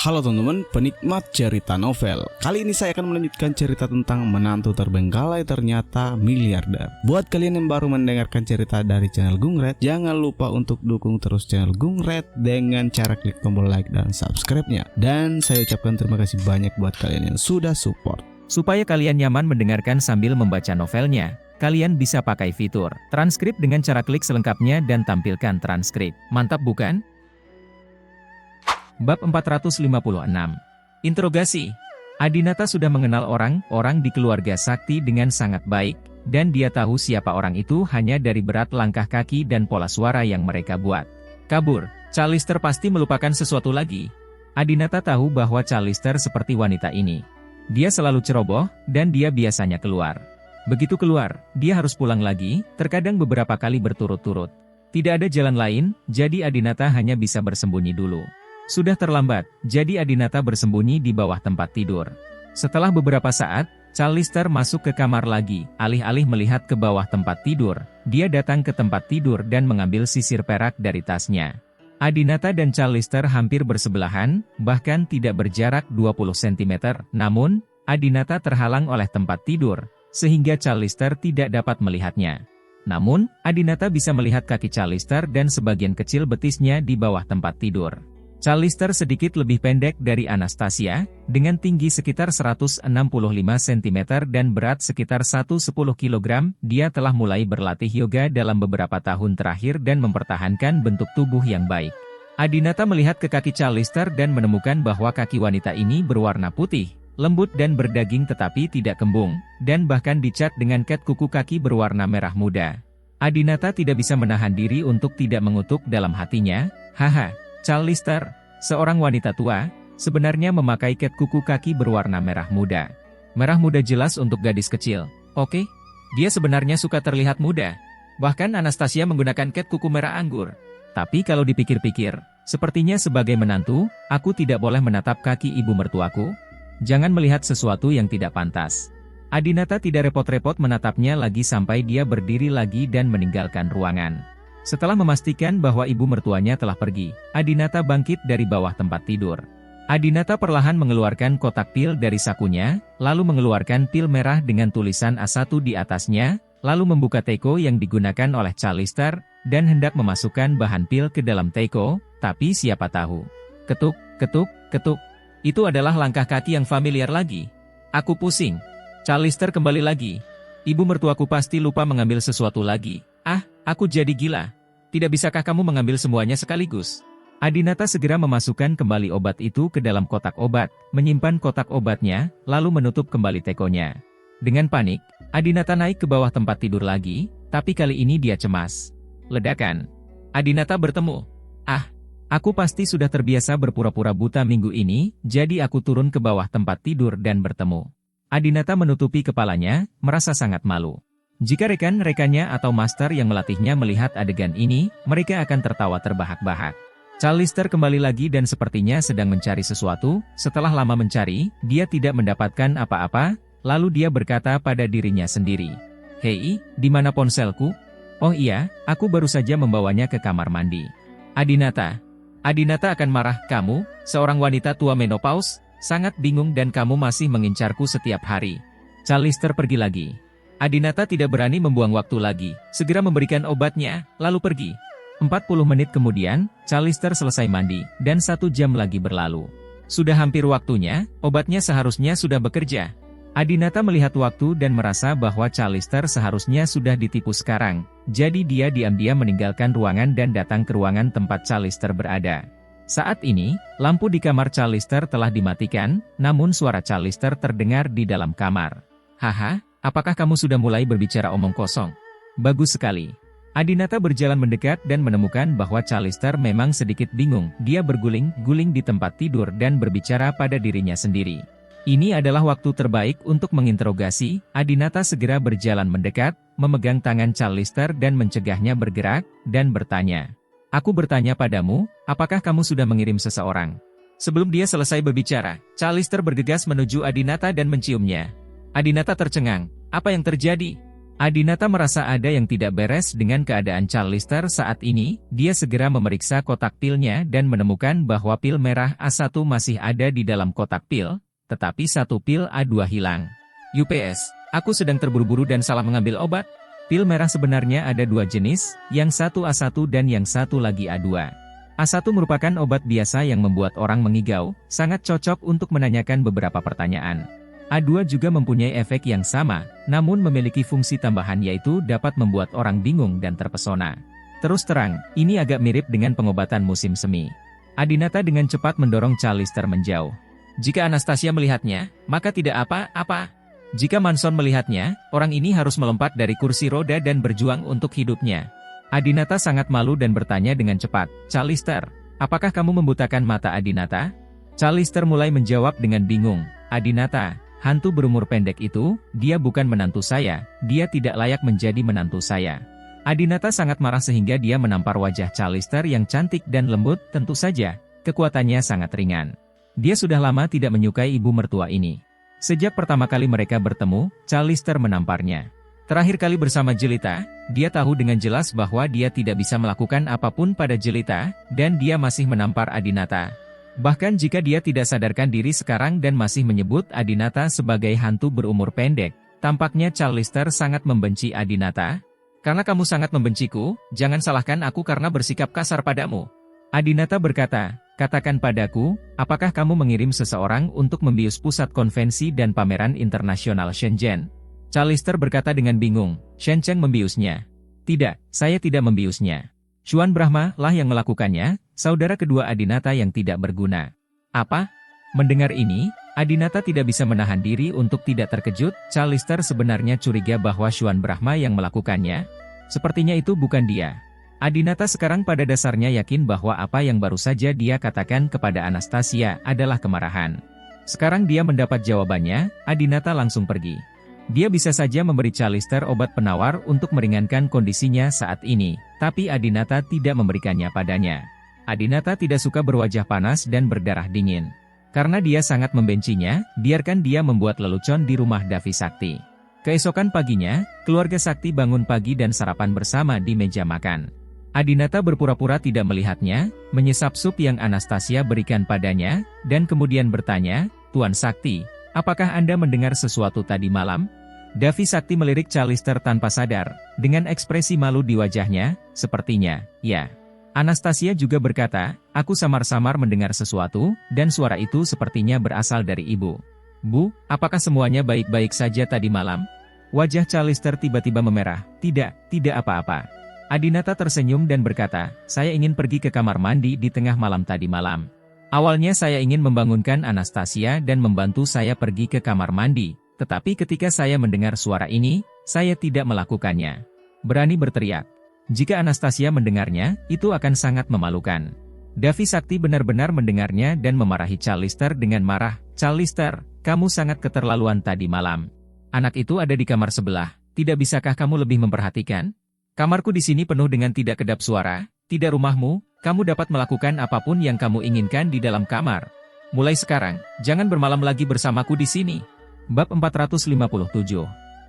Halo teman-teman, penikmat cerita novel. Kali ini saya akan melanjutkan cerita tentang menantu terbengkalai ternyata miliarder. Buat kalian yang baru mendengarkan cerita dari channel Gungred, jangan lupa untuk dukung terus channel Gungred dengan cara klik tombol like dan subscribe-nya. Dan saya ucapkan terima kasih banyak buat kalian yang sudah support. Supaya kalian nyaman mendengarkan sambil membaca novelnya, kalian bisa pakai fitur transkrip dengan cara klik selengkapnya dan tampilkan transkrip. Mantap bukan? Bab 456. Interogasi. Adinata sudah mengenal orang-orang di keluarga Sakti dengan sangat baik, dan dia tahu siapa orang itu hanya dari berat langkah kaki dan pola suara yang mereka buat. Kabur, Callister pasti melupakan sesuatu lagi. Adinata tahu bahwa Callister seperti wanita ini. Dia selalu ceroboh, dan dia biasanya keluar. Begitu keluar, dia harus pulang lagi, terkadang beberapa kali berturut-turut. Tidak ada jalan lain, jadi Adinata hanya bisa bersembunyi dulu. Sudah terlambat, jadi Adinata bersembunyi di bawah tempat tidur. Setelah beberapa saat, Callister masuk ke kamar lagi. Alih-alih melihat ke bawah tempat tidur, dia datang ke tempat tidur dan mengambil sisir perak dari tasnya. Adinata dan Callister hampir bersebelahan, bahkan tidak berjarak 20 cm. Namun, Adinata terhalang oleh tempat tidur, sehingga Callister tidak dapat melihatnya. Namun, Adinata bisa melihat kaki Callister dan sebagian kecil betisnya di bawah tempat tidur. Callister sedikit lebih pendek dari Anastasia, dengan tinggi sekitar 165 cm dan berat sekitar 110 kg. Dia telah mulai berlatih yoga dalam beberapa tahun terakhir dan mempertahankan bentuk tubuh yang baik. Adinata melihat ke kaki Callister dan menemukan bahwa kaki wanita ini berwarna putih, lembut dan berdaging tetapi tidak kembung, dan bahkan dicat dengan cat kuku kaki berwarna merah muda. Adinata tidak bisa menahan diri untuk tidak mengutuk dalam hatinya, haha. Callister, seorang wanita tua, sebenarnya memakai cat kuku kaki berwarna merah muda. Merah muda jelas untuk gadis kecil. Oke, dia sebenarnya suka terlihat muda. Bahkan Anastasia menggunakan cat kuku merah anggur. Tapi kalau dipikir-pikir, sepertinya sebagai menantu, aku tidak boleh menatap kaki ibu mertuaku. Jangan melihat sesuatu yang tidak pantas. Adinata tidak repot-repot menatapnya lagi sampai dia berdiri lagi dan meninggalkan ruangan. Setelah memastikan bahwa ibu mertuanya telah pergi, Adinata bangkit dari bawah tempat tidur. Adinata perlahan mengeluarkan kotak pil dari sakunya, lalu mengeluarkan pil merah dengan tulisan A1 di atasnya, lalu membuka teko yang digunakan oleh Callister, dan hendak memasukkan bahan pil ke dalam teko, tapi siapa tahu. Ketuk, ketuk, ketuk. Itu adalah langkah kaki yang familiar lagi. Aku pusing. Callister kembali lagi. Ibu mertuaku pasti lupa mengambil sesuatu lagi. Ah, aku jadi gila. Tidak bisakah kamu mengambil semuanya sekaligus? Adinata segera memasukkan kembali obat itu ke dalam kotak obat, menyimpan kotak obatnya, lalu menutup kembali tekonya. Dengan panik, Adinata naik ke bawah tempat tidur lagi, tapi kali ini dia cemas. Ledakan. Adinata bertemu. Ah, aku pasti sudah terbiasa berpura-pura buta minggu ini, jadi aku turun ke bawah tempat tidur dan bertemu. Adinata menutupi kepalanya, merasa sangat malu. Jika rekan-rekannya atau master yang melatihnya melihat adegan ini, mereka akan tertawa terbahak-bahak. Callister kembali lagi dan sepertinya sedang mencari sesuatu. Setelah lama mencari, dia tidak mendapatkan apa-apa, lalu dia berkata pada dirinya sendiri. Hei, di mana ponselku? Oh iya, aku baru saja membawanya ke kamar mandi. Adinata. Adinata akan marah, kamu, seorang wanita tua menopause, sangat bingung dan kamu masih mengincarku setiap hari. Callister pergi lagi. Adinata tidak berani membuang waktu lagi, segera memberikan obatnya, lalu pergi. 40 menit kemudian, Callister selesai mandi, dan 1 jam lagi berlalu. Sudah hampir waktunya, obatnya seharusnya sudah bekerja. Adinata melihat waktu dan merasa bahwa Callister seharusnya sudah ditipu sekarang, jadi dia diam-diam meninggalkan ruangan dan datang ke ruangan tempat Callister berada. Saat ini, lampu di kamar Callister telah dimatikan, namun suara Callister terdengar di dalam kamar. Haha. Apakah kamu sudah mulai berbicara omong kosong? Bagus sekali. Adinata berjalan mendekat dan menemukan bahwa Callister memang sedikit bingung. Dia berguling-guling di tempat tidur dan berbicara pada dirinya sendiri. Ini adalah waktu terbaik untuk menginterogasi. Adinata segera berjalan mendekat, memegang tangan Callister dan mencegahnya bergerak, dan bertanya. Aku bertanya padamu, apakah kamu sudah mengirim seseorang? Sebelum dia selesai berbicara, Callister bergegas menuju Adinata dan menciumnya. Adinata tercengang. Apa yang terjadi? Adinata merasa ada yang tidak beres dengan keadaan Charlister saat ini. Dia segera memeriksa kotak pilnya dan menemukan bahwa pil merah A1 masih ada di dalam kotak pil, tetapi satu pil A2 hilang. UPS, aku sedang terburu-buru dan salah mengambil obat. Pil merah sebenarnya ada dua jenis, yang satu A1 dan yang satu lagi A2. A1 merupakan obat biasa yang membuat orang mengigau, sangat cocok untuk menanyakan beberapa pertanyaan. A2 juga mempunyai efek yang sama, namun memiliki fungsi tambahan yaitu dapat membuat orang bingung dan terpesona. Terus terang, ini agak mirip dengan pengobatan musim semi. Adinata dengan cepat mendorong Charlister menjauh. Jika Anastasia melihatnya, maka tidak apa-apa. Jika Manson melihatnya, orang ini harus melompat dari kursi roda dan berjuang untuk hidupnya. Adinata sangat malu dan bertanya dengan cepat, Charlister, apakah kamu membutakan mata Adinata? Charlister mulai menjawab dengan bingung, Adinata, hantu berumur pendek itu, dia bukan menantu saya, dia tidak layak menjadi menantu saya. Adinata sangat marah sehingga dia menampar wajah Charlister yang cantik dan lembut, tentu saja, kekuatannya sangat ringan. Dia sudah lama tidak menyukai ibu mertua ini. Sejak pertama kali mereka bertemu, Charlister menamparnya. Terakhir kali bersama Jelita, dia tahu dengan jelas bahwa dia tidak bisa melakukan apapun pada Jelita, dan dia masih menampar Adinata. Bahkan jika dia tidak sadarkan diri sekarang dan masih menyebut Adinata sebagai hantu berumur pendek, tampaknya Charlister sangat membenci Adinata. Karena kamu sangat membenciku, jangan salahkan aku karena bersikap kasar padamu. Adinata berkata, katakan padaku, apakah kamu mengirim seseorang untuk membius pusat konvensi dan pameran internasional Shenzhen? Charlister berkata dengan bingung, Shenzhen membiusnya. Tidak, saya tidak membiusnya. Xuan Brahma lah yang melakukannya, saudara kedua Adinata yang tidak berguna. Apa? Mendengar ini, Adinata tidak bisa menahan diri untuk tidak terkejut. Charlister sebenarnya curiga bahwa Xuan Brahma yang melakukannya. Sepertinya itu bukan dia. Adinata sekarang pada dasarnya yakin bahwa apa yang baru saja dia katakan kepada Anastasia adalah kemarahan. Sekarang dia mendapat jawabannya, Adinata langsung pergi. Dia bisa saja memberi Charlister obat penawar untuk meringankan kondisinya saat ini, tapi Adinata tidak memberikannya padanya. Adinata tidak suka berwajah panas dan berdarah dingin. Karena dia sangat membencinya, biarkan dia membuat lelucon di rumah Davi Sakti. Keesokan paginya, keluarga Sakti bangun pagi dan sarapan bersama di meja makan. Adinata berpura-pura tidak melihatnya, menyesap sup yang Anastasia berikan padanya, dan kemudian bertanya, Tuan Sakti, apakah Anda mendengar sesuatu tadi malam? Davi Sakti melirik Charlister tanpa sadar, dengan ekspresi malu di wajahnya, sepertinya, ya. Anastasia juga berkata, aku samar-samar mendengar sesuatu, dan suara itu sepertinya berasal dari ibu. Bu, apakah semuanya baik-baik saja tadi malam? Wajah Charlister tiba-tiba memerah, tidak apa-apa. Adinata tersenyum dan berkata, saya ingin pergi ke kamar mandi di tengah malam tadi malam. Awalnya saya ingin membangunkan Anastasia dan membantu saya pergi ke kamar mandi. Tetapi ketika saya mendengar suara ini, saya tidak melakukannya. Berani berteriak. Jika Anastasia mendengarnya, itu akan sangat memalukan. Davi Sakti benar-benar mendengarnya dan memarahi Charlister dengan marah. Charlister, kamu sangat keterlaluan tadi malam. Anak itu ada di kamar sebelah, tidak bisakah kamu lebih memperhatikan? Kamarku di sini penuh dengan tidak kedap suara, tidak rumahmu, kamu dapat melakukan apapun yang kamu inginkan di dalam kamar. Mulai sekarang, jangan bermalam lagi bersamaku di sini. Bab 457.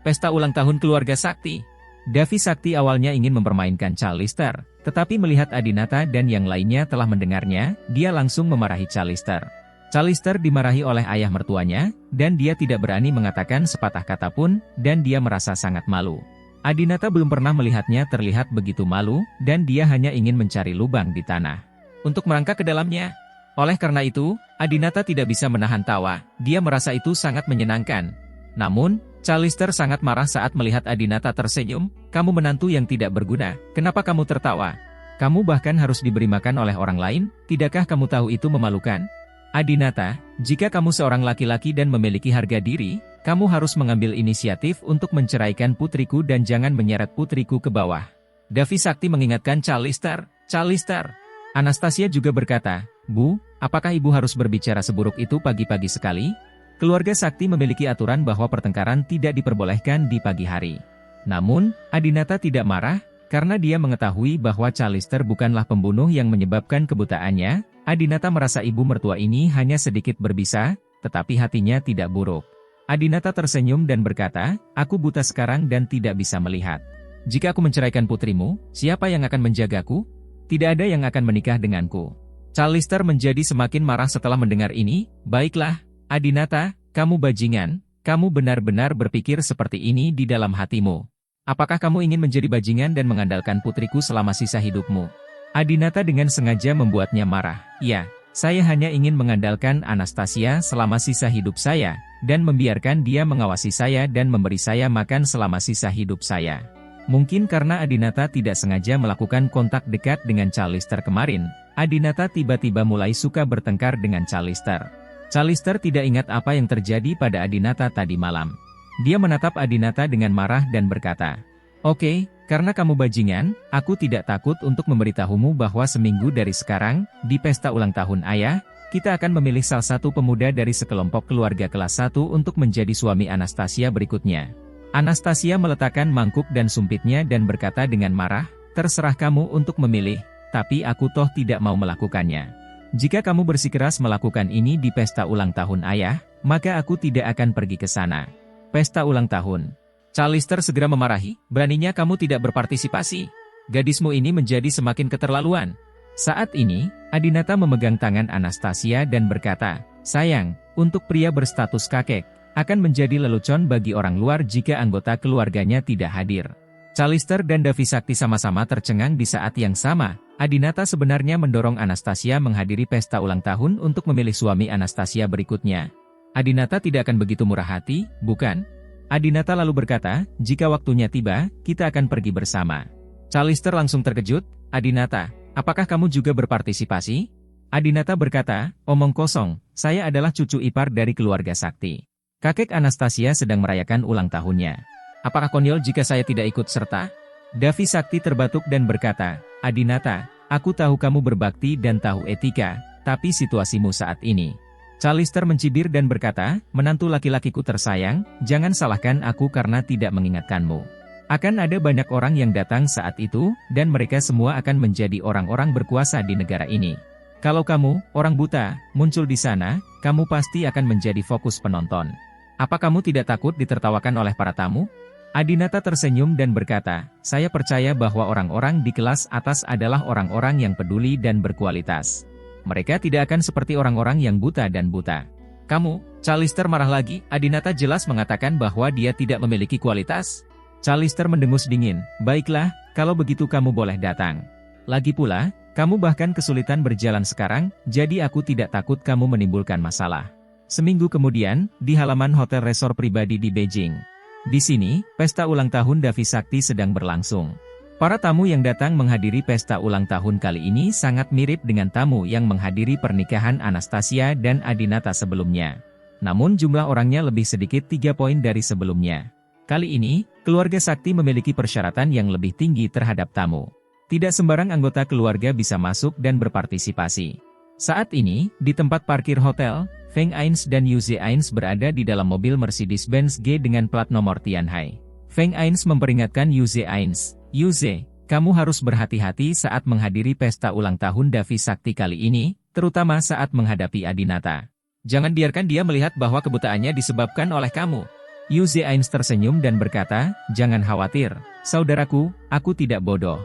Pesta ulang tahun keluarga Sakti. Davi Sakti awalnya ingin mempermainkan Charlister, tetapi melihat Adinata dan yang lainnya telah mendengarnya, dia langsung memarahi Charlister. Charlister dimarahi oleh ayah mertuanya, dan dia tidak berani mengatakan sepatah kata pun, dan dia merasa sangat malu. Adinata belum pernah melihatnya terlihat begitu malu, dan dia hanya ingin mencari lubang di tanah untuk merangkak ke dalamnya. Oleh karena itu, Adinata tidak bisa menahan tawa, dia merasa itu sangat menyenangkan. Namun, Charlister sangat marah saat melihat Adinata tersenyum, kamu menantu yang tidak berguna, kenapa kamu tertawa? Kamu bahkan harus diberi makan oleh orang lain, tidakkah kamu tahu itu memalukan? Adinata, jika kamu seorang laki-laki dan memiliki harga diri, kamu harus mengambil inisiatif untuk menceraikan putriku dan jangan menyeret putriku ke bawah. Davi Sakti mengingatkan Charlister. Anastasia juga berkata, Bu, apakah ibu harus berbicara seburuk itu pagi-pagi sekali? Keluarga Sakti memiliki aturan bahwa pertengkaran tidak diperbolehkan di pagi hari. Namun, Adinata tidak marah, karena dia mengetahui bahwa Charlister bukanlah pembunuh yang menyebabkan kebutaannya. Adinata merasa ibu mertua ini hanya sedikit berbisa, tetapi hatinya tidak buruk. Adinata tersenyum dan berkata, aku buta sekarang dan tidak bisa melihat. Jika aku menceraikan putrimu, siapa yang akan menjagaku? Tidak ada yang akan menikah denganku. Callister menjadi semakin marah setelah mendengar ini. Baiklah, Adinata, kamu bajingan, kamu benar-benar berpikir seperti ini di dalam hatimu. Apakah kamu ingin menjadi bajingan dan mengandalkan putriku selama sisa hidupmu? Adinata dengan sengaja membuatnya marah. Ya, saya hanya ingin mengandalkan Anastasia selama sisa hidup saya, dan membiarkan dia mengawasi saya dan memberi saya makan selama sisa hidup saya. Mungkin karena Adinata tidak sengaja melakukan kontak dekat dengan Callister kemarin, Adinata tiba-tiba mulai suka bertengkar dengan Callister. Callister tidak ingat apa yang terjadi pada Adinata tadi malam. Dia menatap Adinata dengan marah dan berkata, "Oke, karena kamu bajingan, aku tidak takut untuk memberitahumu bahwa seminggu dari sekarang, di pesta ulang tahun ayah, kita akan memilih salah satu pemuda dari sekelompok keluarga kelas 1 untuk menjadi suami Anastasia berikutnya." Anastasia meletakkan mangkuk dan sumpitnya dan berkata dengan marah, "Terserah kamu untuk memilih, tapi aku toh tidak mau melakukannya. Jika kamu bersikeras melakukan ini di pesta ulang tahun ayah, maka aku tidak akan pergi ke sana." Pesta ulang tahun. Callister segera memarahi, "Beraninya kamu tidak berpartisipasi. Gadismu ini menjadi semakin keterlaluan." Saat ini, Adinata memegang tangan Anastasia dan berkata, "Sayang, untuk pria berstatus kakek, akan menjadi lelucon bagi orang luar jika anggota keluarganya tidak hadir." Callister dan Davi Sakti sama-sama tercengang di saat yang sama. Adinata sebenarnya mendorong Anastasia menghadiri pesta ulang tahun untuk memilih suami Anastasia berikutnya. Adinata tidak akan begitu murah hati, bukan? Adinata lalu berkata, "Jika waktunya tiba, kita akan pergi bersama." Callister langsung terkejut, "Adinata, apakah kamu juga berpartisipasi?" Adinata berkata, "Omong kosong, saya adalah cucu ipar dari keluarga Sakti. Kakek Anastasia sedang merayakan ulang tahunnya. Apakah konyol jika saya tidak ikut serta?" Davi Sakti terbatuk dan berkata, "Adinata, aku tahu kamu berbakti dan tahu etika, tapi situasimu saat ini." Callister mencibir dan berkata, "Menantu laki-lakiku tersayang, jangan salahkan aku karena tidak mengingatkanmu. Akan ada banyak orang yang datang saat itu, dan mereka semua akan menjadi orang-orang berkuasa di negara ini. Kalau kamu, orang buta, muncul di sana, kamu pasti akan menjadi fokus penonton. Apa kamu tidak takut ditertawakan oleh para tamu?" Adinata tersenyum dan berkata, "Saya percaya bahwa orang-orang di kelas atas adalah orang-orang yang peduli dan berkualitas. Mereka tidak akan seperti orang-orang yang buta dan buta." "Kamu?" Callister marah lagi. Adinata jelas mengatakan bahwa dia tidak memiliki kualitas. Callister mendengus dingin. "Baiklah, kalau begitu kamu boleh datang. Lagi pula, kamu bahkan kesulitan berjalan sekarang, jadi aku tidak takut kamu menimbulkan masalah." Seminggu kemudian, di halaman hotel resort pribadi di Beijing. Di sini, pesta ulang tahun Davi Sakti sedang berlangsung. Para tamu yang datang menghadiri pesta ulang tahun kali ini sangat mirip dengan tamu yang menghadiri pernikahan Anastasia dan Adinata sebelumnya. Namun jumlah orangnya lebih sedikit 3 poin dari sebelumnya. Kali ini, keluarga Sakti memiliki persyaratan yang lebih tinggi terhadap tamu. Tidak sembarang anggota keluarga bisa masuk dan berpartisipasi. Saat ini, di tempat parkir hotel, Feng Ains dan Yuze Ains berada di dalam mobil Mercedes-Benz G dengan plat nomor Tianhai. Feng Ains memperingatkan Yuze Ains, "Yuze, kamu harus berhati-hati saat menghadiri pesta ulang tahun Davi Sakti kali ini, terutama saat menghadapi Adinata. Jangan biarkan dia melihat bahwa kebutaannya disebabkan oleh kamu." Yuze Ains tersenyum dan berkata, "Jangan khawatir, saudaraku, aku tidak bodoh.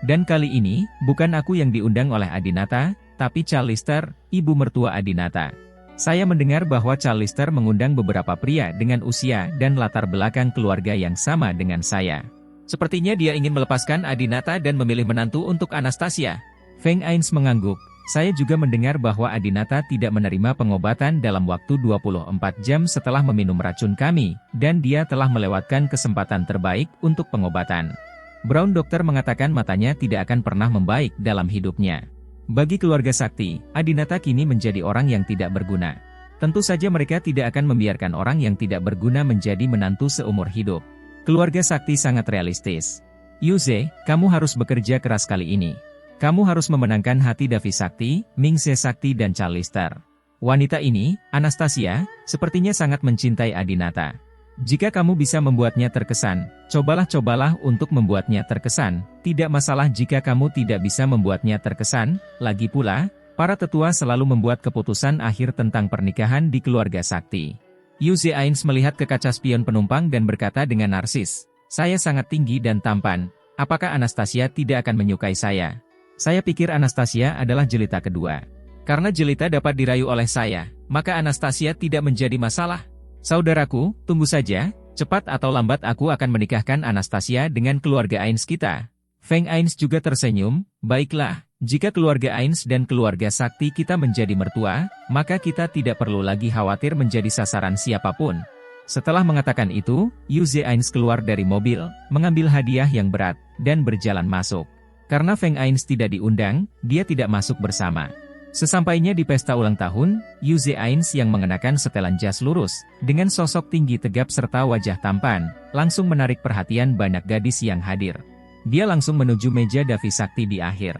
Dan kali ini, bukan aku yang diundang oleh Adinata, tapi Callister, ibu mertua Adinata. Saya mendengar bahwa Callister mengundang beberapa pria dengan usia dan latar belakang keluarga yang sama dengan saya. Sepertinya dia ingin melepaskan Adinata dan memilih menantu untuk Anastasia." Feng Ains mengangguk. "Saya juga mendengar bahwa Adinata tidak menerima pengobatan dalam waktu 24 jam setelah meminum racun kami, dan dia telah melewatkan kesempatan terbaik untuk pengobatan." Brown dokter mengatakan matanya tidak akan pernah membaik dalam hidupnya. Bagi keluarga Sakti, Adinata kini menjadi orang yang tidak berguna. Tentu saja mereka tidak akan membiarkan orang yang tidak berguna menjadi menantu seumur hidup. Keluarga Sakti sangat realistis. "Yuze, kamu harus bekerja keras kali ini. Kamu harus memenangkan hati Davi Sakti, Mingse Sakti dan Callister. Wanita ini, Anastasia, sepertinya sangat mencintai Adinata. Jika kamu bisa membuatnya terkesan, cobalah untuk membuatnya terkesan. Tidak masalah jika kamu tidak bisa membuatnya terkesan. Lagi pula, para tetua selalu membuat keputusan akhir tentang pernikahan di keluarga Sakti. Yu Zeains melihat ke kaca spion penumpang dan berkata dengan narsis, "Saya sangat tinggi dan tampan. Apakah Anastasia tidak akan menyukai saya? Saya pikir Anastasia adalah jelita kedua. Karena jelita dapat dirayu oleh saya, maka Anastasia tidak menjadi masalah. Saudaraku, tunggu saja, cepat atau lambat aku akan menikahkan Anastasia dengan keluarga Ains kita." Feng Ains juga tersenyum, "Baiklah, jika keluarga Ains dan keluarga sakti kita menjadi mertua, maka kita tidak perlu lagi khawatir menjadi sasaran siapapun." Setelah mengatakan itu, Yu Zeains keluar dari mobil, mengambil hadiah yang berat, dan berjalan masuk. Karena Feng Ains tidak diundang, dia tidak masuk bersama. Sesampainya di pesta ulang tahun, Yu Zeains yang mengenakan setelan jas lurus, dengan sosok tinggi tegap serta wajah tampan, langsung menarik perhatian banyak gadis yang hadir. Dia langsung menuju meja Davi Sakti di akhir.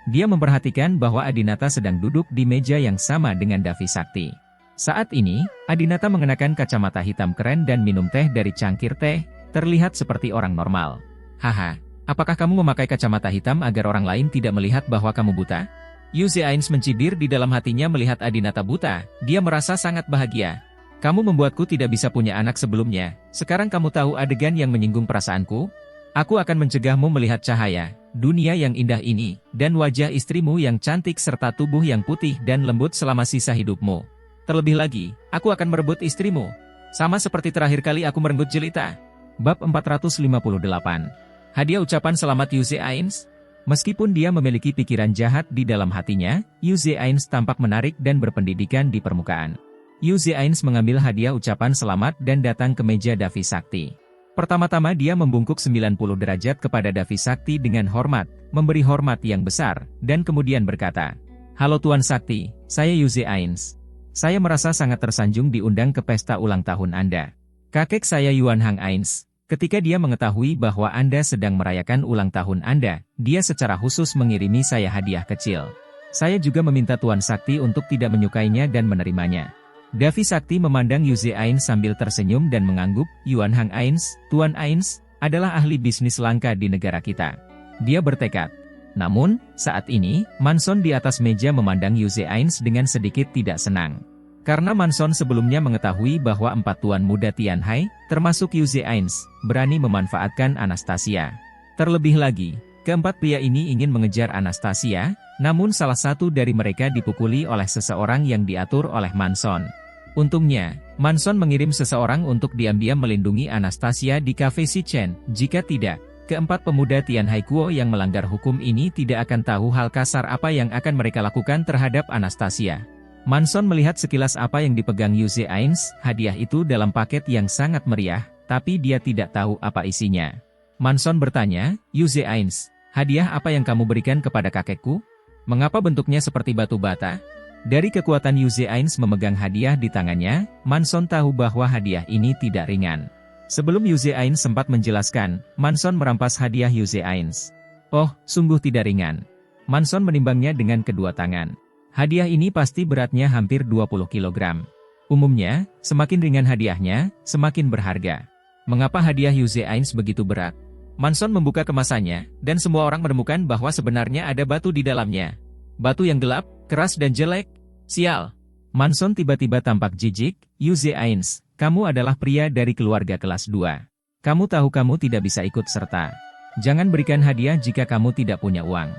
Dia memperhatikan bahwa Adinata sedang duduk di meja yang sama dengan Davi Sakti. Saat ini, Adinata mengenakan kacamata hitam keren dan minum teh dari cangkir teh, terlihat seperti orang normal. "Haha, apakah kamu memakai kacamata hitam agar orang lain tidak melihat bahwa kamu buta?" Yu Zeains mencibir di dalam hatinya melihat Adinata buta, dia merasa sangat bahagia. "Kamu membuatku tidak bisa punya anak sebelumnya, sekarang kamu tahu adegan yang menyinggung perasaanku? Aku akan mencegahmu melihat cahaya, dunia yang indah ini, dan wajah istrimu yang cantik serta tubuh yang putih dan lembut selama sisa hidupmu. Terlebih lagi, aku akan merebut istrimu. Sama seperti terakhir kali aku merenggut jelita." Bab 458. Hadiah ucapan selamat Yu Zeains. Meskipun dia memiliki pikiran jahat di dalam hatinya, Yu Zeains tampak menarik dan berpendidikan di permukaan. Yu Zeains mengambil hadiah ucapan selamat dan datang ke meja Davi Sakti. Pertama-tama dia membungkuk 90 derajat kepada Davi Sakti dengan hormat, memberi hormat yang besar, dan kemudian berkata, "Halo Tuan Sakti, saya Yu Zeains. Saya merasa sangat tersanjung diundang ke pesta ulang tahun Anda. Kakek saya Yuan Hang Ains, ketika dia mengetahui bahwa Anda sedang merayakan ulang tahun Anda, dia secara khusus mengirimi saya hadiah kecil. Saya juga meminta Tuan Sakti untuk tidak menyukainya dan menerimanya." Davi Sakti memandang Yu Zeains sambil tersenyum dan mengangguk, "Yuan Hang Ains, Tuan Ains, adalah ahli bisnis langka di negara kita." Dia bertekad. Namun, saat ini, Manson di atas meja memandang Yu Zeains dengan sedikit tidak senang. Karena Manson sebelumnya mengetahui bahwa 4 tuan muda Tianhai, termasuk Yu Zeains, berani memanfaatkan Anastasia. Terlebih lagi, keempat pria ini ingin mengejar Anastasia, namun salah satu dari mereka dipukuli oleh seseorang yang diatur oleh Manson. Untungnya, Manson mengirim seseorang untuk diam-diam melindungi Anastasia di Cafe Shichen. Jika tidak, keempat pemuda Tianhai Kuo yang melanggar hukum ini tidak akan tahu hal kasar apa yang akan mereka lakukan terhadap Anastasia. Manson melihat sekilas apa yang dipegang Yu Zeains, hadiah itu dalam paket yang sangat meriah, tapi dia tidak tahu apa isinya. Manson bertanya, "Yu Zeains, hadiah apa yang kamu berikan kepada kakekku? Mengapa bentuknya seperti batu bata?" Dari kekuatan Yu Zeains memegang hadiah di tangannya, Manson tahu bahwa hadiah ini tidak ringan. Sebelum Yu Zeains sempat menjelaskan, Manson merampas hadiah Yu Zeains. "Oh, sungguh tidak ringan." Manson menimbangnya dengan kedua tangan. Hadiah ini pasti beratnya hampir 20 kg. Umumnya, semakin ringan hadiahnya, semakin berharga. Mengapa hadiah Yu Zeains begitu berat? Manson membuka kemasannya, dan semua orang menemukan bahwa sebenarnya ada batu di dalamnya. Batu yang gelap, keras dan jelek. Sial. Manson tiba-tiba tampak jijik. "Yu Zeains, kamu adalah pria dari keluarga kelas 2. Kamu tahu kamu tidak bisa ikut serta. Jangan berikan hadiah jika kamu tidak punya uang.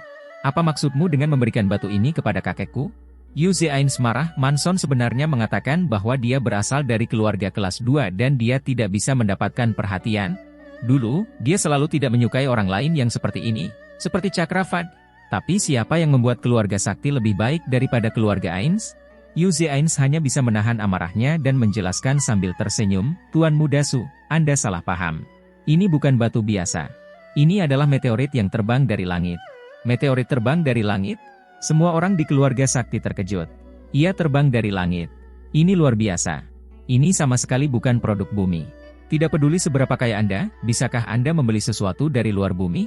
Apa maksudmu dengan memberikan batu ini kepada kakekku?" Yu Zeains marah. Manson sebenarnya mengatakan bahwa dia berasal dari keluarga kelas 2 dan dia tidak bisa mendapatkan perhatian. Dulu, dia selalu tidak menyukai orang lain yang seperti ini, seperti Chakravad. Tapi siapa yang membuat keluarga sakti lebih baik daripada keluarga Ains? Yu Zeains hanya bisa menahan amarahnya dan menjelaskan sambil tersenyum, "Tuan Muda Su, Anda salah paham. Ini bukan batu biasa. Ini adalah meteorit yang terbang dari langit." "Meteorit terbang dari langit?" Semua orang di keluarga sakti terkejut. "Ia terbang dari langit. Ini luar biasa. Ini sama sekali bukan produk bumi. Tidak peduli seberapa kaya Anda, bisakah Anda membeli sesuatu dari luar bumi?"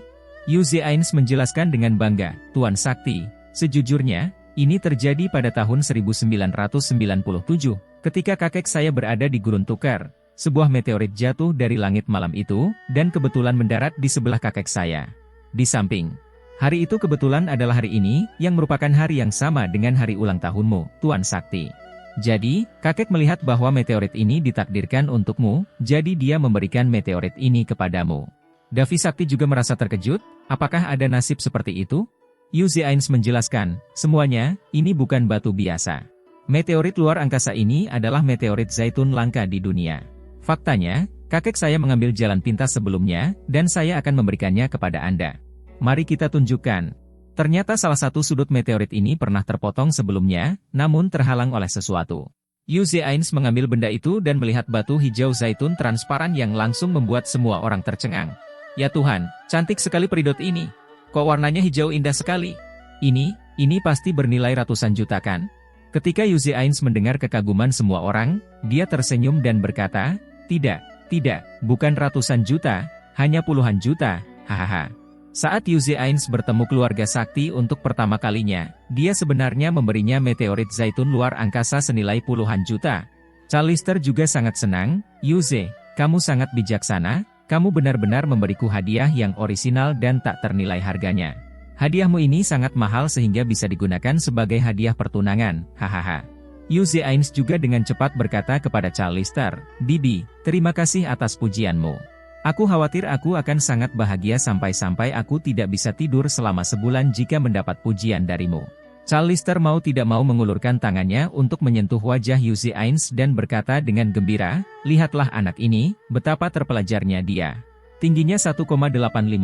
Yu Zeains menjelaskan dengan bangga, "Tuan Sakti, sejujurnya, ini terjadi pada tahun 1997, ketika kakek saya berada di Gurun Tukar. Sebuah meteorit jatuh dari langit malam itu, dan kebetulan mendarat di sebelah kakek saya. Di samping. Hari itu kebetulan adalah hari ini, yang merupakan hari yang sama dengan hari ulang tahunmu, Tuan Sakti. Jadi, kakek melihat bahwa meteorit ini ditakdirkan untukmu, jadi dia memberikan meteorit ini kepadamu. Davi Sakti juga merasa terkejut, apakah ada nasib seperti itu? Yu Zeains menjelaskan, semuanya, ini bukan batu biasa. Meteorit luar angkasa ini adalah meteorit zaitun langka di dunia. Faktanya, kakek saya mengambil jalan pintas sebelumnya, dan saya akan memberikannya kepada Anda. Mari kita tunjukkan. Ternyata salah satu sudut meteorit ini pernah terpotong sebelumnya, namun terhalang oleh sesuatu. Yu Zeains mengambil benda itu dan melihat batu hijau zaitun transparan yang langsung membuat semua orang tercengang. Ya Tuhan, cantik sekali peridot ini. Kok warnanya hijau indah sekali? Ini pasti bernilai ratusan juta kan? Ketika Yu Zeains mendengar kekaguman semua orang, dia tersenyum dan berkata, tidak, bukan ratusan juta, hanya puluhan juta, hahaha. Saat Yu Zeains bertemu keluarga sakti untuk pertama kalinya, dia sebenarnya memberinya meteorit zaitun luar angkasa senilai puluhan juta. Callister juga sangat senang, Yuze, kamu sangat bijaksana, kamu benar-benar memberiku hadiah yang orisinal dan tak ternilai harganya. Hadiahmu ini sangat mahal sehingga bisa digunakan sebagai hadiah pertunangan, hahaha. Yu Zeains juga dengan cepat berkata kepada Callister, Bibi, terima kasih atas pujianmu. Aku khawatir aku akan sangat bahagia sampai-sampai aku tidak bisa tidur selama sebulan jika mendapat pujian darimu. Callister mau tidak mau mengulurkan tangannya untuk menyentuh wajah Yu Zeains dan berkata dengan gembira, lihatlah anak ini, betapa terpelajarnya dia. Tingginya 1,85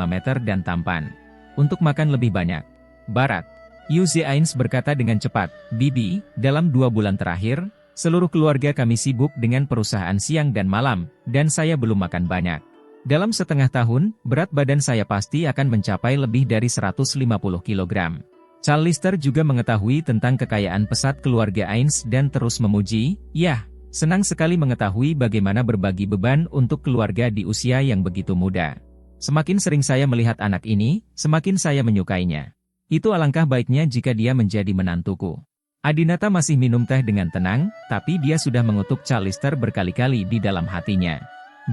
meter dan tampan. Untuk makan lebih banyak. Barat. Yu Zeains berkata dengan cepat, Bibi, dalam 2 bulan terakhir, seluruh keluarga kami sibuk dengan perusahaan siang dan malam, dan saya belum makan banyak. Dalam setengah tahun, berat badan saya pasti akan mencapai lebih dari 150 kg. Callister juga mengetahui tentang kekayaan pesat keluarga Ains dan terus memuji, yah, senang sekali mengetahui bagaimana berbagi beban untuk keluarga di usia yang begitu muda. Semakin sering saya melihat anak ini, semakin saya menyukainya. Itu alangkah baiknya jika dia menjadi menantuku. Adinata masih minum teh dengan tenang, tapi dia sudah mengutuk Callister berkali-kali di dalam hatinya.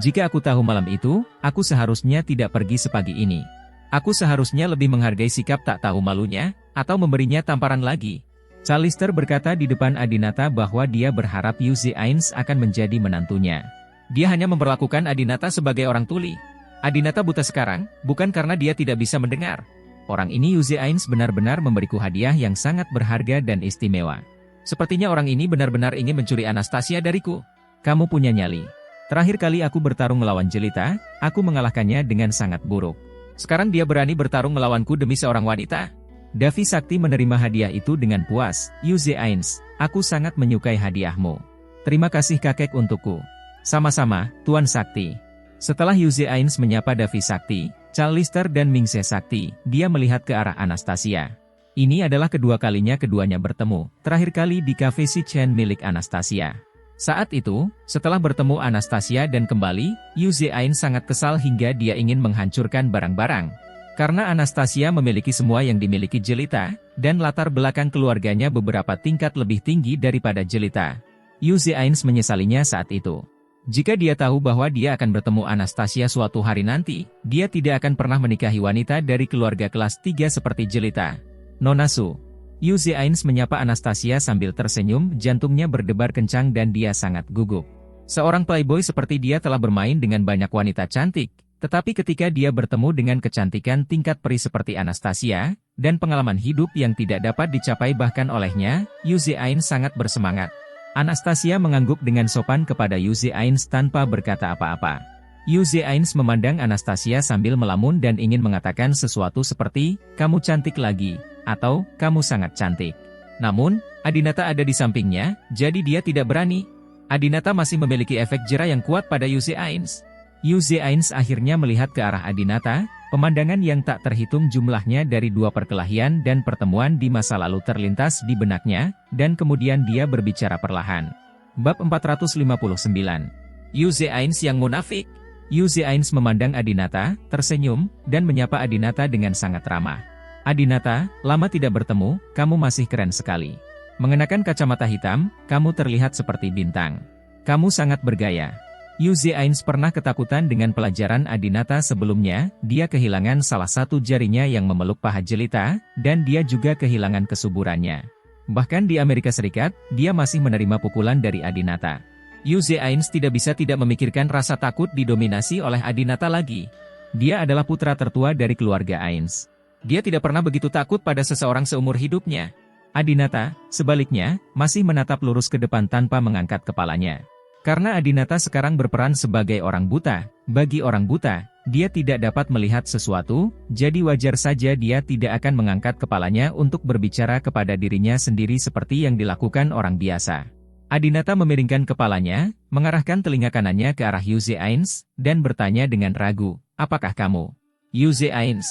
Jika aku tahu malam itu, aku seharusnya tidak pergi sepagi ini. Aku seharusnya lebih menghargai sikap tak tahu malunya, atau memberinya tamparan lagi. Callister berkata di depan Adinata bahwa dia berharap Yu Zeains akan menjadi menantunya. Dia hanya memperlakukan Adinata sebagai orang tuli. Adinata buta sekarang, bukan karena dia tidak bisa mendengar. Orang ini Yu Zeains benar-benar memberiku hadiah yang sangat berharga dan istimewa. Sepertinya orang ini benar-benar ingin mencuri Anastasia dariku. Kamu punya nyali. Terakhir kali aku bertarung melawan Jelita, aku mengalahkannya dengan sangat buruk. Sekarang dia berani bertarung melawanku demi seorang wanita. Davi Sakti menerima hadiah itu dengan puas. Yu Zeains, aku sangat menyukai hadiahmu. Terima kasih kakek untukku. Sama-sama, Tuan Sakti. Setelah Yu Zeains menyapa Davi Sakti, Callister dan Mingse Sakti, dia melihat ke arah Anastasia. Ini adalah kedua kalinya keduanya bertemu, terakhir kali di kafe Si Chen milik Anastasia. Saat itu, setelah bertemu Anastasia dan kembali, Yu Zeains sangat kesal hingga dia ingin menghancurkan barang-barang. Karena Anastasia memiliki semua yang dimiliki Jelita, dan latar belakang keluarganya beberapa tingkat lebih tinggi daripada Jelita. Yu Zeains menyesalinya saat itu. Jika dia tahu bahwa dia akan bertemu Anastasia suatu hari nanti, dia tidak akan pernah menikahi wanita dari keluarga kelas 3 seperti Jelita. Nona Su. Yu Zeains menyapa Anastasia sambil tersenyum, jantungnya berdebar kencang dan dia sangat gugup. Seorang playboy seperti dia telah bermain dengan banyak wanita cantik, tetapi ketika dia bertemu dengan kecantikan tingkat peri seperti Anastasia, dan pengalaman hidup yang tidak dapat dicapai bahkan olehnya, Yu Zeains sangat bersemangat. Anastasia mengangguk dengan sopan kepada Yu Zeains tanpa berkata apa-apa. Yu Zeains memandang Anastasia sambil melamun dan ingin mengatakan sesuatu seperti, kamu cantik lagi, atau, kamu sangat cantik. Namun, Adinata ada di sampingnya, jadi dia tidak berani. Adinata masih memiliki efek jera yang kuat pada Yu Zeains. Yu Zeains akhirnya melihat ke arah Adinata, pemandangan yang tak terhitung jumlahnya dari 2 perkelahian dan pertemuan di masa lalu terlintas di benaknya, dan kemudian dia berbicara perlahan. Bab 459. Yu Zeains yang munafik. Yu Zeains memandang Adinata, tersenyum, dan menyapa Adinata dengan sangat ramah. Adinata, lama tidak bertemu, kamu masih keren sekali. Mengenakan kacamata hitam, kamu terlihat seperti bintang. Kamu sangat bergaya. Yu Zeains pernah ketakutan dengan pelajaran Adinata sebelumnya, dia kehilangan salah satu jarinya yang memeluk paha Jelita, dan dia juga kehilangan kesuburannya. Bahkan di Amerika Serikat, dia masih menerima pukulan dari Adinata. Yuze Ains tidak bisa tidak memikirkan rasa takut didominasi oleh Adinata lagi. Dia adalah putra tertua dari keluarga Ains. Dia tidak pernah begitu takut pada seseorang seumur hidupnya. Adinata, sebaliknya, masih menatap lurus ke depan tanpa mengangkat kepalanya. Karena Adinata sekarang berperan sebagai orang buta, bagi orang buta, dia tidak dapat melihat sesuatu, jadi wajar saja dia tidak akan mengangkat kepalanya untuk berbicara kepada dirinya sendiri seperti yang dilakukan orang biasa. Adinata memiringkan kepalanya, mengarahkan telinga kanannya ke arah Yuze Ains, dan bertanya dengan ragu, "Apakah kamu Yuze Ains?"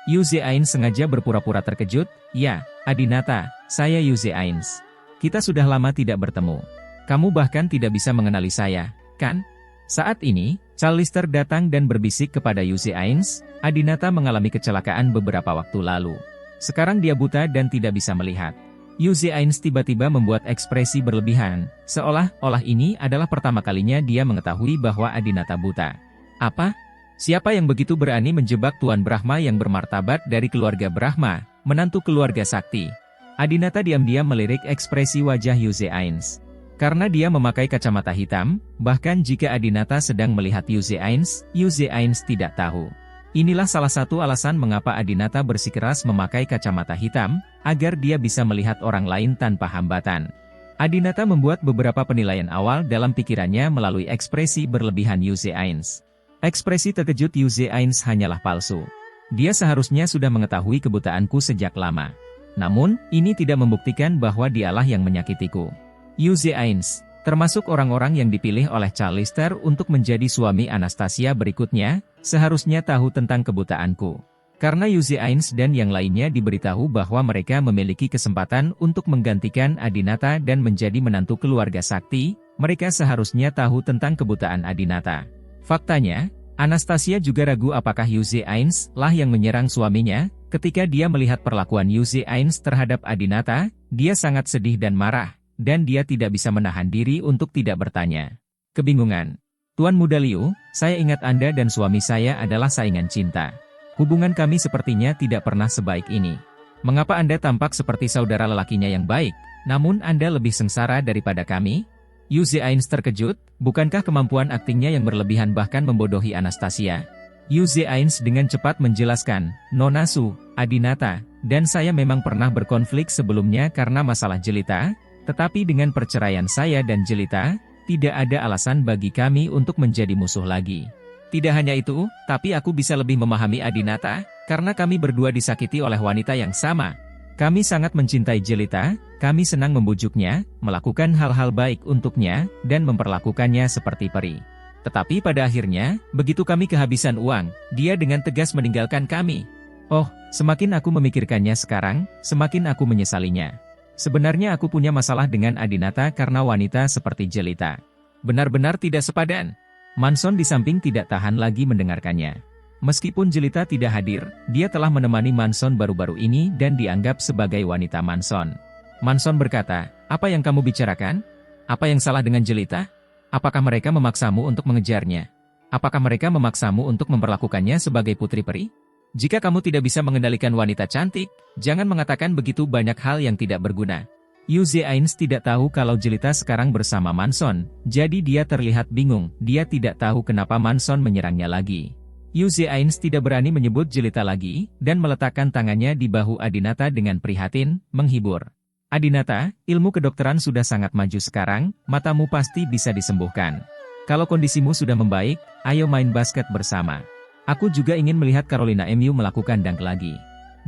Yuze Ains sengaja berpura-pura terkejut, "Ya, Adinata, saya Yuze Ains. Kita sudah lama tidak bertemu. Kamu bahkan tidak bisa mengenali saya, kan?" Saat ini, Callister datang dan berbisik kepada Yuze Ains, "Adinata mengalami kecelakaan beberapa waktu lalu. Sekarang dia buta dan tidak bisa melihat." Yuze Ains tiba-tiba membuat ekspresi berlebihan, seolah-olah ini adalah pertama kalinya dia mengetahui bahwa Adinata buta. "Apa? Siapa yang begitu berani menjebak Tuan Brahma yang bermartabat dari keluarga Brahma, menantu keluarga sakti?" Adinata diam-diam melirik ekspresi wajah Yuze Ains. Karena dia memakai kacamata hitam, bahkan jika Adinata sedang melihat Yuze Ains tidak tahu. Inilah salah satu alasan mengapa Adinata bersikeras memakai kacamata hitam, agar dia bisa melihat orang lain tanpa hambatan. Adinata membuat beberapa penilaian awal dalam pikirannya melalui ekspresi berlebihan Yuze Ains. Ekspresi terkejut Yuze Ains hanyalah palsu. Dia seharusnya sudah mengetahui kebutaanku sejak lama. Namun, ini tidak membuktikan bahwa dialah yang menyakitiku. Yuze Ains, termasuk orang-orang yang dipilih oleh Callister untuk menjadi suami Anastasia berikutnya, seharusnya tahu tentang kebutaanku. Karena Yuze Ains dan yang lainnya diberitahu bahwa mereka memiliki kesempatan untuk menggantikan Adinata dan menjadi menantu keluarga sakti, mereka seharusnya tahu tentang kebutaan Adinata. Faktanya, Anastasia juga ragu apakah Yuze Ains lah yang menyerang suaminya. Ketika dia melihat perlakuan Yuze Ains terhadap Adinata, dia sangat sedih dan marah. Dan dia tidak bisa menahan diri untuk tidak bertanya. Kebingungan. "Tuan Muda Liu, saya ingat Anda dan suami saya adalah saingan cinta. Hubungan kami sepertinya tidak pernah sebaik ini. Mengapa Anda tampak seperti saudara lelakinya yang baik, namun Anda lebih sengsara daripada kami?" Yuze Ains terkejut, bukankah kemampuan aktingnya yang berlebihan bahkan membodohi Anastasia? Yuze Ains dengan cepat menjelaskan, "Nona Su, Adinata, dan saya memang pernah berkonflik sebelumnya karena masalah jelita. Tetapi dengan perceraian saya dan Jelita, tidak ada alasan bagi kami untuk menjadi musuh lagi. Tidak hanya itu, tapi aku bisa lebih memahami Adinata, karena kami berdua disakiti oleh wanita yang sama. Kami sangat mencintai Jelita, kami senang membujuknya, melakukan hal-hal baik untuknya, dan memperlakukannya seperti peri. Tetapi pada akhirnya, begitu kami kehabisan uang, dia dengan tegas meninggalkan kami. Oh, semakin aku memikirkannya sekarang, semakin aku menyesalinya. Sebenarnya aku punya masalah dengan Adinata karena wanita seperti Jelita. Benar-benar tidak sepadan." Manson di samping tidak tahan lagi mendengarkannya. Meskipun Jelita tidak hadir, dia telah menemani Manson baru-baru ini dan dianggap sebagai wanita Manson. Manson berkata, "Apa yang kamu bicarakan? Apa yang salah dengan Jelita? Apakah mereka memaksamu untuk mengejarnya? Apakah mereka memaksamu untuk memperlakukannya sebagai putri peri? Jika kamu tidak bisa mengendalikan wanita cantik, jangan mengatakan begitu banyak hal yang tidak berguna." Yuze Ains tidak tahu kalau Jelita sekarang bersama Manson, jadi dia terlihat bingung, dia tidak tahu kenapa Manson menyerangnya lagi. Yuze Ains tidak berani menyebut Jelita lagi, dan meletakkan tangannya di bahu Adinata dengan prihatin, menghibur. "Adinata, ilmu kedokteran sudah sangat maju sekarang, matamu pasti bisa disembuhkan. Kalau kondisimu sudah membaik, ayo main basket bersama. Aku juga ingin melihat Carolina MU melakukan dunk lagi."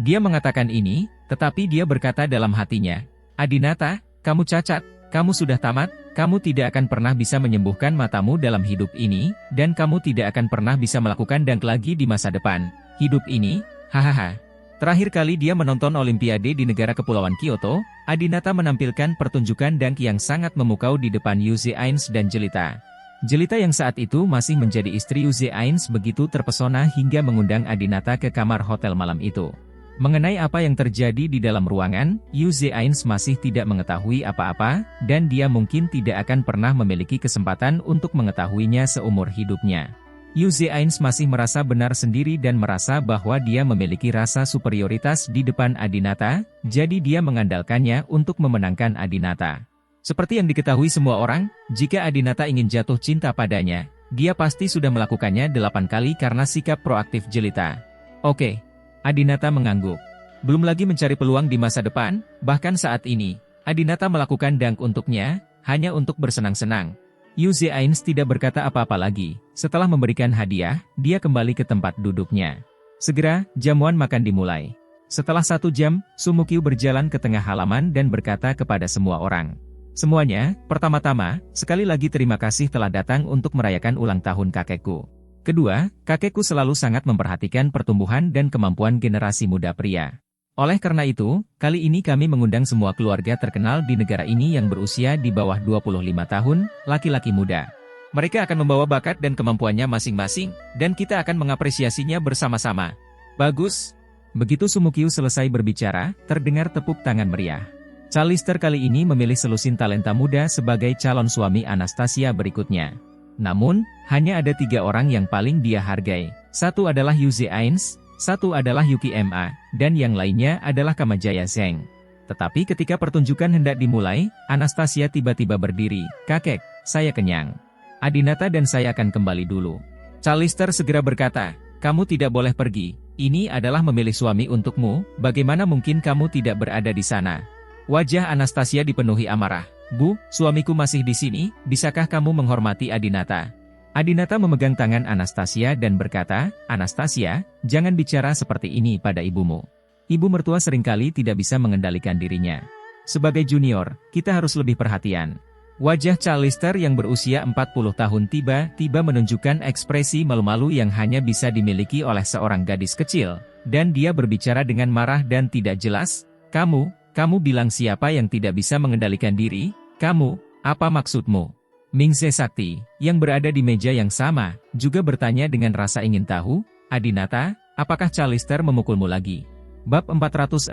Dia mengatakan ini, tetapi dia berkata dalam hatinya, "Adinata, kamu cacat, kamu sudah tamat, kamu tidak akan pernah bisa menyembuhkan matamu dalam hidup ini, dan kamu tidak akan pernah bisa melakukan dunk lagi di masa depan. Hidup ini, hahaha." Terakhir kali dia menonton Olimpiade di negara kepulauan Kyoto, Adinata menampilkan pertunjukan dunk yang sangat memukau di depan Yuze Ains dan Jelita. Jelita yang saat itu masih menjadi istri Yuze Ains begitu terpesona hingga mengundang Adinata ke kamar hotel malam itu. Mengenai apa yang terjadi di dalam ruangan, Yuze Ains masih tidak mengetahui apa-apa, dan dia mungkin tidak akan pernah memiliki kesempatan untuk mengetahuinya seumur hidupnya. Yu Zhains masih merasa benar sendiri dan merasa bahwa dia memiliki rasa superioritas di depan Adinata, jadi dia mengandalkannya untuk memenangkan Adinata. Seperti yang diketahui semua orang, jika Adinata ingin jatuh cinta padanya, dia pasti sudah melakukannya 8 kali karena sikap proaktif jelita. Oke, Adinata mengangguk. Belum lagi mencari peluang di masa depan, bahkan saat ini, Adinata melakukan dunk untuknya, hanya untuk bersenang-senang. Yu Zhains tidak berkata apa-apa lagi. Setelah memberikan hadiah, dia kembali ke tempat duduknya. Segera, jamuan makan dimulai. Setelah 1 jam, Sumukyu berjalan ke tengah halaman dan berkata kepada semua orang. Semuanya, pertama-tama, sekali lagi terima kasih telah datang untuk merayakan ulang tahun kakekku. Kedua, kakekku selalu sangat memperhatikan pertumbuhan dan kemampuan generasi muda pria. Oleh karena itu, kali ini kami mengundang semua keluarga terkenal di negara ini yang berusia di bawah 25 tahun, laki-laki muda. Mereka akan membawa bakat dan kemampuannya masing-masing, dan kita akan mengapresiasinya bersama-sama. Bagus. Begitu Sumukyu selesai berbicara, terdengar tepuk tangan meriah. Callister kali ini memilih selusin talenta muda sebagai calon suami Anastasia berikutnya. Namun, hanya ada 3 orang yang paling dia hargai. Satu adalah Yu Zhains, satu adalah Yuki Ma, dan yang lainnya adalah Kamajaya Zheng. Tetapi ketika pertunjukan hendak dimulai, Anastasia tiba-tiba berdiri. Kakek, saya kenyang. Adinata dan saya akan kembali dulu. Callister segera berkata, kamu tidak boleh pergi. Ini adalah memilih suami untukmu, bagaimana mungkin kamu tidak berada di sana? Wajah Anastasia dipenuhi amarah. Bu, suamiku masih di sini, bisakah kamu menghormati Adinata? Adinata memegang tangan Anastasia dan berkata, Anastasia, jangan bicara seperti ini pada ibumu. Ibu mertua seringkali tidak bisa mengendalikan dirinya. Sebagai junior, kita harus lebih perhatian. Wajah Callister yang berusia 40 tahun tiba-tiba menunjukkan ekspresi malu-malu yang hanya bisa dimiliki oleh seorang gadis kecil, dan dia berbicara dengan marah dan tidak jelas. Kamu bilang siapa yang tidak bisa mengendalikan diri? Kamu, apa maksudmu? Mingze Sakti, yang berada di meja yang sama, juga bertanya dengan rasa ingin tahu, Adinata, apakah Callister memukulmu lagi? Bab 460.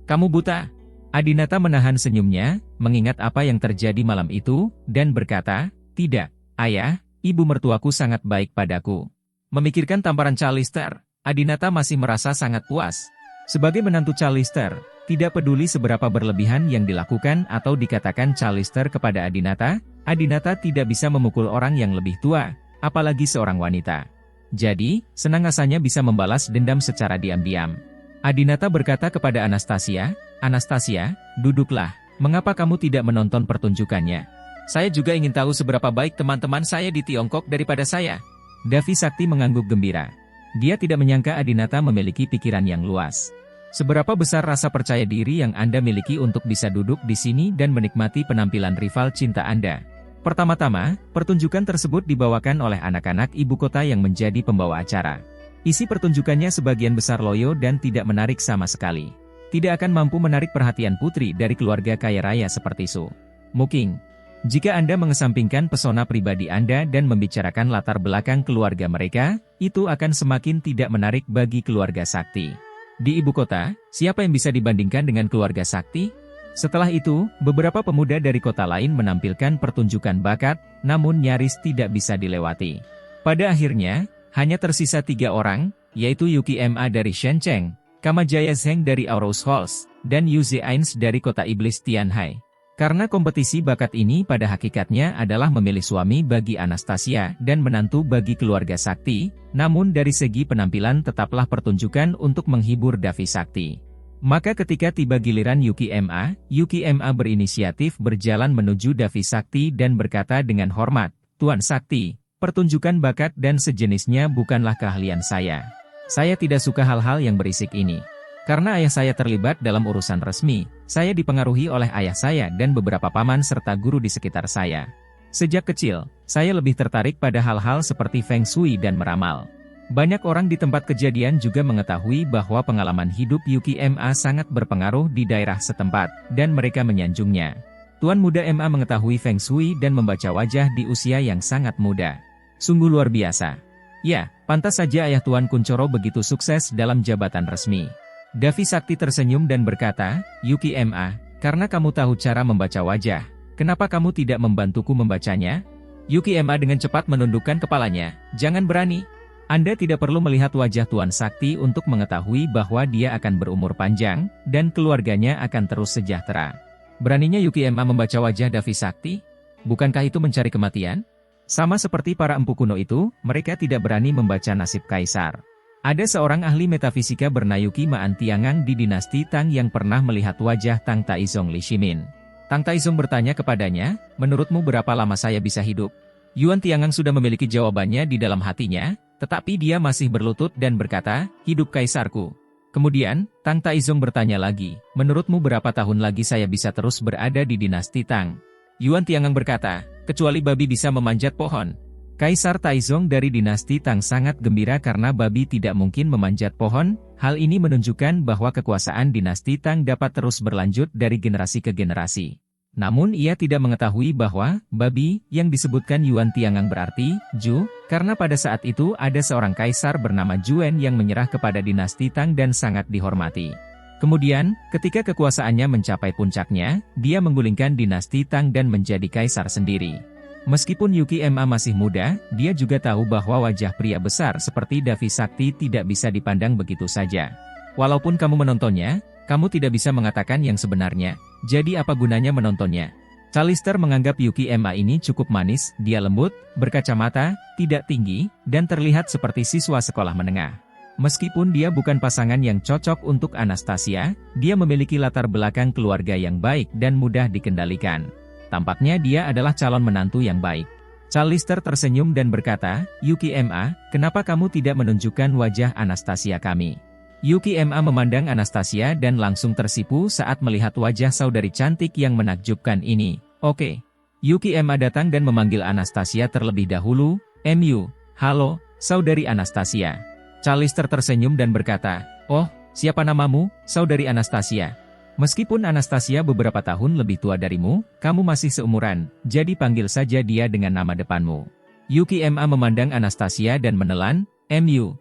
Kamu buta? Adinata menahan senyumnya, mengingat apa yang terjadi malam itu, dan berkata, tidak, ayah, ibu mertuaku sangat baik padaku. Memikirkan tamparan Callister, Adinata masih merasa sangat puas. Sebagai menantu Callister, tidak peduli seberapa berlebihan yang dilakukan atau dikatakan Callister kepada Adinata, Adinata tidak bisa memukul orang yang lebih tua, apalagi seorang wanita. Jadi, senang rasanya bisa membalas dendam secara diam-diam. Adinata berkata kepada Anastasia, Anastasia, duduklah, mengapa kamu tidak menonton pertunjukannya? Saya juga ingin tahu seberapa baik teman-teman saya di Tiongkok daripada saya. Davi Sakti mengangguk gembira. Dia tidak menyangka Adinata memiliki pikiran yang luas. Seberapa besar rasa percaya diri yang Anda miliki untuk bisa duduk di sini dan menikmati penampilan rival cinta Anda? Pertama-tama, pertunjukan tersebut dibawakan oleh anak-anak ibu kota yang menjadi pembawa acara. Isi pertunjukannya sebagian besar loyo dan tidak menarik sama sekali. Tidak akan mampu menarik perhatian putri dari keluarga kaya raya seperti Su Muking. Jika Anda mengesampingkan pesona pribadi Anda dan membicarakan latar belakang keluarga mereka, itu akan semakin tidak menarik bagi keluarga Sakti. Di ibu kota, siapa yang bisa dibandingkan dengan keluarga Sakti? Setelah itu, beberapa pemuda dari kota lain menampilkan pertunjukan bakat, namun nyaris tidak bisa dilewati. Pada akhirnya, hanya tersisa 3 orang, yaitu Yuki Ma dari Shenzhen, Kamajaya Zheng dari Aarhus Halls, dan Yu Zhains dari kota iblis Tianhai. Karena kompetisi bakat ini pada hakikatnya adalah memilih suami bagi Anastasia dan menantu bagi keluarga Sakti, namun dari segi penampilan tetaplah pertunjukan untuk menghibur Davi Sakti. Maka ketika tiba giliran Yuki Ma berinisiatif berjalan menuju Davi Sakti dan berkata dengan hormat, Tuan Sakti, pertunjukan bakat dan sejenisnya bukanlah keahlian saya. Saya tidak suka hal-hal yang berisik ini. Karena ayah saya terlibat dalam urusan resmi, saya dipengaruhi oleh ayah saya dan beberapa paman serta guru di sekitar saya. Sejak kecil, saya lebih tertarik pada hal-hal seperti Feng Shui dan meramal. Banyak orang di tempat kejadian juga mengetahui bahwa pengalaman hidup Yuki Ma sangat berpengaruh di daerah setempat, dan mereka menyanjungnya. Tuan muda Ma mengetahui Feng Shui dan membaca wajah di usia yang sangat muda. Sungguh luar biasa. Ya, pantas saja ayah Tuan Kunchoro begitu sukses dalam jabatan resmi. Davi Sakti tersenyum dan berkata, Yuki Ma, karena kamu tahu cara membaca wajah, kenapa kamu tidak membantuku membacanya? Yuki Ma dengan cepat menundukkan kepalanya. Jangan berani. Anda tidak perlu melihat wajah Tuan Sakti untuk mengetahui bahwa dia akan berumur panjang, dan keluarganya akan terus sejahtera. Beraninya Yuki Ma membaca wajah Davi Sakti? Bukankah itu mencari kematian? Sama seperti para empu kuno itu, mereka tidak berani membaca nasib kaisar. Ada seorang ahli metafisika bernama Yuki Ma Tiangang di dinasti Tang yang pernah melihat wajah Tang Taizong Li Shimin. Tang Taizong bertanya kepadanya, menurutmu berapa lama saya bisa hidup? Yuan Tiangang sudah memiliki jawabannya di dalam hatinya, tetapi dia masih berlutut dan berkata, hidup kaisarku. Kemudian, Tang Taizong bertanya lagi, menurutmu berapa tahun lagi saya bisa terus berada di dinasti Tang? Yuan Tiangang berkata, kecuali babi bisa memanjat pohon. Kaisar Taizong dari dinasti Tang sangat gembira karena babi tidak mungkin memanjat pohon. Hal ini menunjukkan bahwa kekuasaan dinasti Tang dapat terus berlanjut dari generasi ke generasi. Namun ia tidak mengetahui bahwa babi yang disebutkan Yuan Tiangang berarti Ju, karena pada saat itu ada seorang kaisar bernama Juen yang menyerah kepada dinasti Tang dan sangat dihormati. Kemudian, ketika kekuasaannya mencapai puncaknya, dia menggulingkan dinasti Tang dan menjadi kaisar sendiri. Meskipun Yuki Ma masih muda, dia juga tahu bahwa wajah pria besar seperti Davi Sakti tidak bisa dipandang begitu saja. Walaupun kamu menontonnya, kamu tidak bisa mengatakan yang sebenarnya, jadi apa gunanya menontonnya? Callister menganggap Yuki Ma ini cukup manis, dia lembut, berkacamata, tidak tinggi, dan terlihat seperti siswa sekolah menengah. Meskipun dia bukan pasangan yang cocok untuk Anastasia, dia memiliki latar belakang keluarga yang baik dan mudah dikendalikan. Tampaknya dia adalah calon menantu yang baik. Callister tersenyum dan berkata, Yuki Ma, kenapa kamu tidak menunjukkan wajah Anastasia kami? Yuki Ma memandang Anastasia dan langsung tersipu saat melihat wajah saudari cantik yang menakjubkan ini. Oke. Yuki Ma datang dan memanggil Anastasia terlebih dahulu. Mu, halo, saudari Anastasia. Callister tersenyum dan berkata, oh, siapa namamu, saudari Anastasia? Meskipun Anastasia beberapa tahun lebih tua darimu, kamu masih seumuran, jadi panggil saja dia dengan nama depanmu. Yuki Ma memandang Anastasia dan menelan, Mu.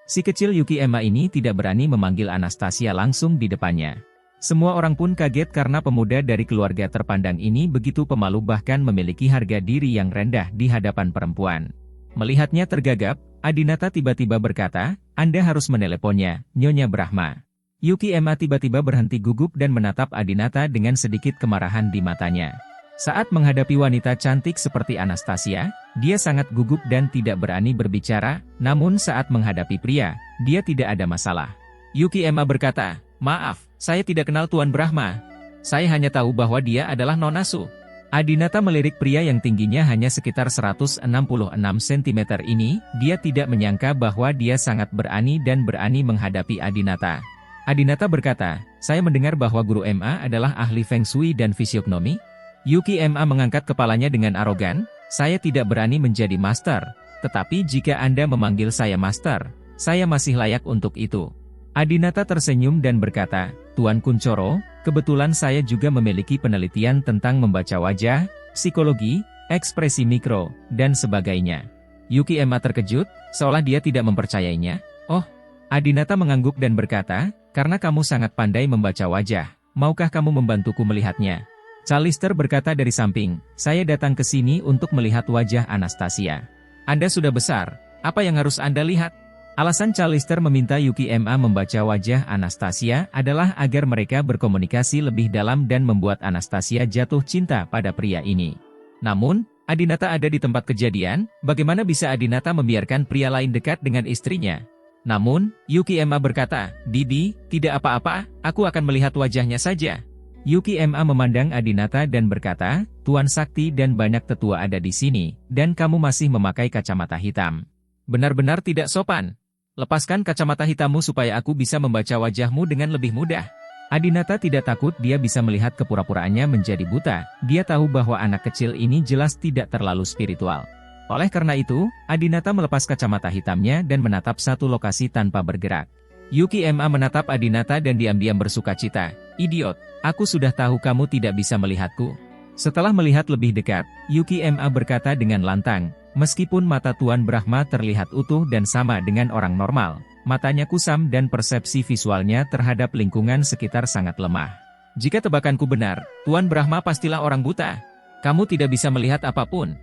Si kecil Yuki Ma ini tidak berani memanggil Anastasia langsung di depannya. Semua orang pun kaget karena pemuda dari keluarga terpandang ini begitu pemalu bahkan memiliki harga diri yang rendah di hadapan perempuan. Melihatnya tergagap, Adinata tiba-tiba berkata, Anda harus meneleponnya, Nyonya Brahma. Yuki Ma tiba-tiba berhenti gugup dan menatap Adinata dengan sedikit kemarahan di matanya. Saat menghadapi wanita cantik seperti Anastasia, dia sangat gugup dan tidak berani berbicara, namun saat menghadapi pria, dia tidak ada masalah. Yuki Ma berkata, maaf, saya tidak kenal Tuan Brahma. Saya hanya tahu bahwa dia adalah Nona Su. Adinata melirik pria yang tingginya hanya sekitar 166 cm ini, dia tidak menyangka bahwa dia sangat berani dan berani menghadapi Adinata. Adinata berkata, saya mendengar bahwa Guru Ma adalah ahli Feng Shui dan fisiognomi. Yuki Ma mengangkat kepalanya dengan arogan, saya tidak berani menjadi master, tetapi jika Anda memanggil saya master, saya masih layak untuk itu. Adinata tersenyum dan berkata, Tuan Kuncoro, kebetulan saya juga memiliki penelitian tentang membaca wajah, psikologi, ekspresi mikro, dan sebagainya. Yuki Ma terkejut, seolah dia tidak mempercayainya. Oh, Adinata mengangguk dan berkata, karena kamu sangat pandai membaca wajah, maukah kamu membantuku melihatnya? Callister berkata dari samping, saya datang ke sini untuk melihat wajah Anastasia. Anda sudah besar, apa yang harus Anda lihat? Alasan Callister meminta Yuki Ma membaca wajah Anastasia adalah agar mereka berkomunikasi lebih dalam dan membuat Anastasia jatuh cinta pada pria ini. Namun, Adinata ada di tempat kejadian, bagaimana bisa Adinata membiarkan pria lain dekat dengan istrinya? Namun, Yuki Ma berkata, Bibi, tidak apa-apa, aku akan melihat wajahnya saja. Yuki Ma memandang Adinata dan berkata, Tuan Sakti dan banyak tetua ada di sini, dan kamu masih memakai kacamata hitam. Benar-benar tidak sopan. Lepaskan kacamata hitammu supaya aku bisa membaca wajahmu dengan lebih mudah. Adinata tidak takut dia bisa melihat kepura-puraannya menjadi buta, dia tahu bahwa anak kecil ini jelas tidak terlalu spiritual. Oleh karena itu, Adinata melepas kacamata hitamnya dan menatap satu lokasi tanpa bergerak. Yuki Ma menatap Adinata dan diam-diam bersukacita. Idiot, aku sudah tahu kamu tidak bisa melihatku. Setelah melihat lebih dekat, Yuki Ma berkata dengan lantang, meskipun mata Tuan Brahma terlihat utuh dan sama dengan orang normal, matanya kusam dan persepsi visualnya terhadap lingkungan sekitar sangat lemah. Jika tebakanku benar, Tuan Brahma pastilah orang buta. Kamu tidak bisa melihat apapun.